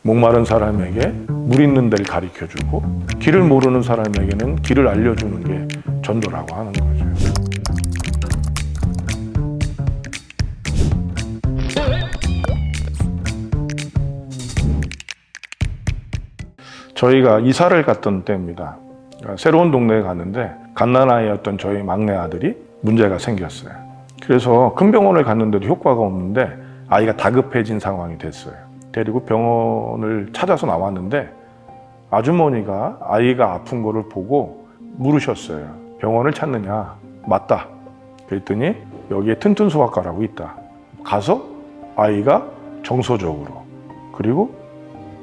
목마른 사람에게 물 있는 데를 가르쳐주고 길을 모르는 사람에게는 길을 알려주는 게 전도라고 하는 거죠. 저희가 이사를 갔던 때입니다. 새로운 동네에 갔는데 갓난아이였던 저희 막내 아들이 문제가 생겼어요. 그래서 큰 병원을 갔는데도 효과가 없는데 아이가 다급해진 상황이 됐어요. 데리고 병원을 찾아서 나왔는데 아주머니가 아이가 아픈 거를 보고 물으셨어요. 병원을 찾느냐? 맞다. 그랬더니 여기에 튼튼 소아과라고 있다. 가서 아이가 정서적으로 그리고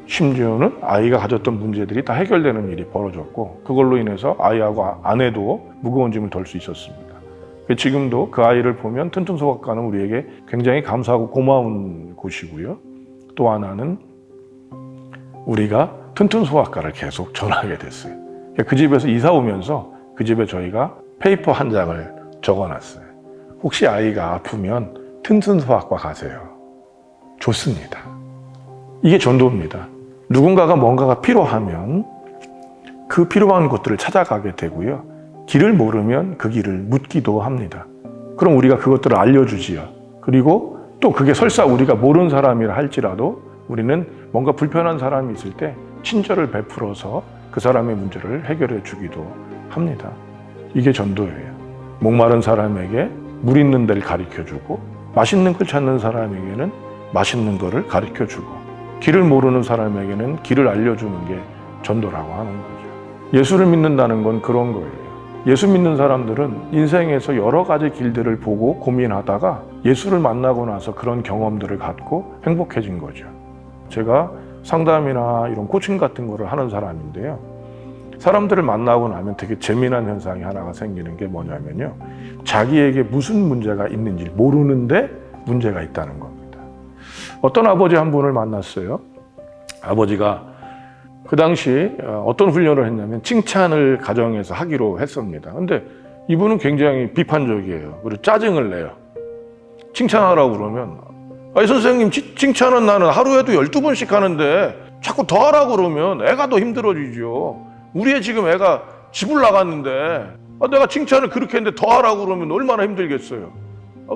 심지어는 아이가 가졌던 문제들이 다 해결되는 일이 벌어졌고 그걸로 인해서 아이하고 아내도 무거운 짐을 덜 수 있었습니다. 지금도 그 아이를 보면 튼튼 소아과는 우리에게 굉장히 감사하고 고마운 곳이고요. 또 하나는 우리가 튼튼 소아과를 계속 전화하게 됐어요. 그 집에서 이사 오면서 그 집에 저희가 페이퍼 한 장을 적어놨어요. 혹시 아이가 아프면 튼튼 소아과 가세요. 좋습니다. 이게 전도입니다. 누군가가 뭔가가 필요하면 그 필요한 것들을 찾아가게 되고요. 길을 모르면 그 길을 묻기도 합니다. 그럼 우리가 그것들을 알려주지요. 그리고 또 그게 설사 우리가 모르는 사람이라 할지라도 우리는 뭔가 불편한 사람이 있을 때 친절을 베풀어서 그 사람의 문제를 해결해 주기도 합니다. 이게 전도예요. 목마른 사람에게 물 있는 데를 가르쳐주고 맛있는 걸 찾는 사람에게는 맛있는 거를 가르쳐주고 길을 모르는 사람에게는 길을 알려주는 게 전도라고 하는 거죠. 예수를 믿는다는 건 그런 거예요. 예수 믿는 사람들은 인생에서 여러 가지 길들을 보고 고민하다가 예수를 만나고 나서 그런 경험들을 갖고 행복해진 거죠. 제가 상담이나 이런 코칭 같은 거를 하는 사람인데요. 사람들을 만나고 나면 되게 재미난 현상이 하나가 생기는 게 뭐냐면요. 자기에게 무슨 문제가 있는지 모르는데 문제가 있다는 겁니다. 어떤 아버지 한 분을 만났어요. 아버지가 그 당시 어떤 훈련을 했냐면 칭찬을 가정에서 하기로 했습니다. 근데 이분은 굉장히 비판적이에요. 그리고 짜증을 내요. 칭찬하라고 그러면 아니 선생님 칭찬은 나는 하루에도 12번씩 하는데 자꾸 더 하라고 그러면 애가 더 힘들어지죠. 우리 애 지금 애가 집을 나갔는데 내가 칭찬을 그렇게 했는데 더 하라고 그러면 얼마나 힘들겠어요.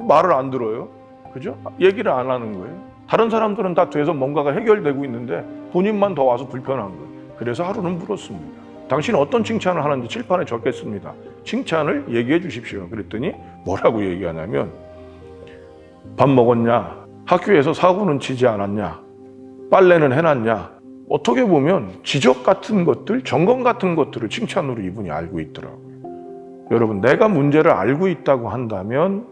말을 안 들어요. 그죠? 얘기를 안 하는 거예요. 다른 사람들은 다 돼서 뭔가가 해결되고 있는데 본인만 더 와서 불편한 거예요. 그래서 하루는 물었습니다. 당신은 어떤 칭찬을 하는지 칠판에 적겠습니다. 칭찬을 얘기해 주십시오. 그랬더니 뭐라고 얘기하냐면 밥 먹었냐? 학교에서 사고는 치지 않았냐? 빨래는 해놨냐? 어떻게 보면 지적 같은 것들, 점검 같은 것들을 칭찬으로 이분이 알고 있더라고요. 여러분, 내가 문제를 알고 있다고 한다면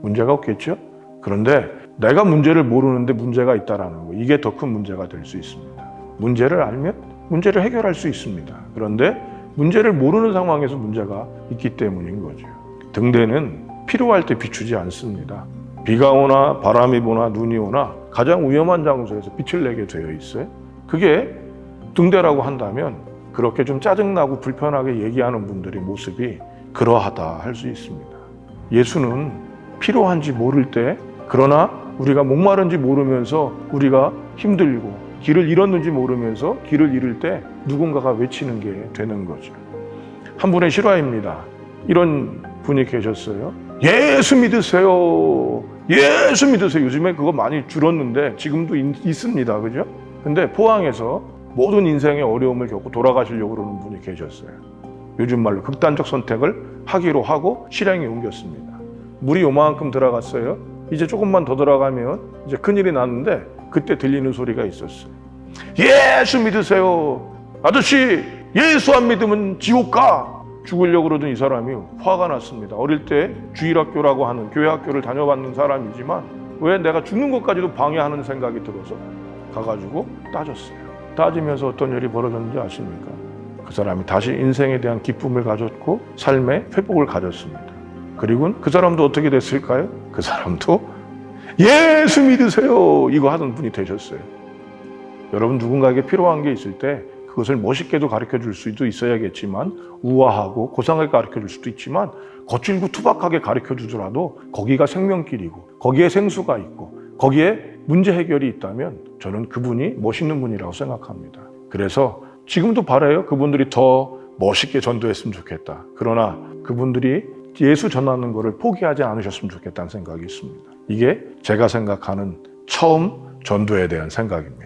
문제가 없겠죠? 그런데 내가 문제를 모르는데 문제가 있다는 거, 이게 더 큰 문제가 될 수 있습니다. 문제를 알면 문제를 해결할 수 있습니다. 그런데 문제를 모르는 상황에서 문제가 있기 때문인 거죠. 등대는 필요할 때 비추지 않습니다. 비가 오나 바람이 부나 눈이 오나 가장 위험한 장소에서 빛을 내게 되어 있어요. 그게 등대라고 한다면 그렇게 좀 짜증나고 불편하게 얘기하는 분들의 모습이 그러하다 할 수 있습니다. 예수는 필요한지 모를 때, 그러나 우리가 목마른지 모르면서 우리가 힘들고 길을 잃었는지 모르면서 길을 잃을 때 누군가가 외치는 게 되는 거죠. 한 분의 실화입니다. 이런 분이 계셨어요. 예수 믿으세요. 예수 믿으세요. 요즘에 그거 많이 줄었는데 지금도 있습니다. 그죠? 근데 포항에서 모든 인생의 어려움을 겪고 돌아가시려고 그러는 분이 계셨어요. 요즘 말로 극단적 선택을 하기로 하고 실행에 옮겼습니다. 물이 요만큼 들어갔어요. 이제 조금만 더 들어가면 이제 큰일이 났는데 그때 들리는 소리가 있었어요. 예수 믿으세요. 아저씨 예수 안 믿으면 지옥 가. 죽으려고 그러던 이 사람이 화가 났습니다. 어릴 때 주일학교라고 하는 교회 학교를 다녀봤는 사람이지만 왜 내가 죽는 것까지도 방해하는 생각이 들어서 가가지고 따졌어요. 따지면서 어떤 일이 벌어졌는지 아십니까? 그 사람이 다시 인생에 대한 기쁨을 가졌고 삶의 회복을 가졌습니다. 그리고 그 사람도 어떻게 됐을까요? 그 사람도 예수 믿으세요 이거 하던 분이 되셨어요. 여러분, 누군가에게 필요한 게 있을 때 그것을 멋있게도 가르쳐 줄 수도 있어야겠지만 우아하고 고상하게 가르쳐 줄 수도 있지만 거칠고 투박하게 가르쳐 주더라도 거기가 생명길이고 거기에 생수가 있고 거기에 문제 해결이 있다면 저는 그분이 멋있는 분이라고 생각합니다. 그래서 지금도 바라요. 그분들이 더 멋있게 전도했으면 좋겠다. 그러나 그분들이 예수 전하는 것을 포기하지 않으셨으면 좋겠다는 생각이 있습니다. 이게 제가 생각하는 처음 전도에 대한 생각입니다.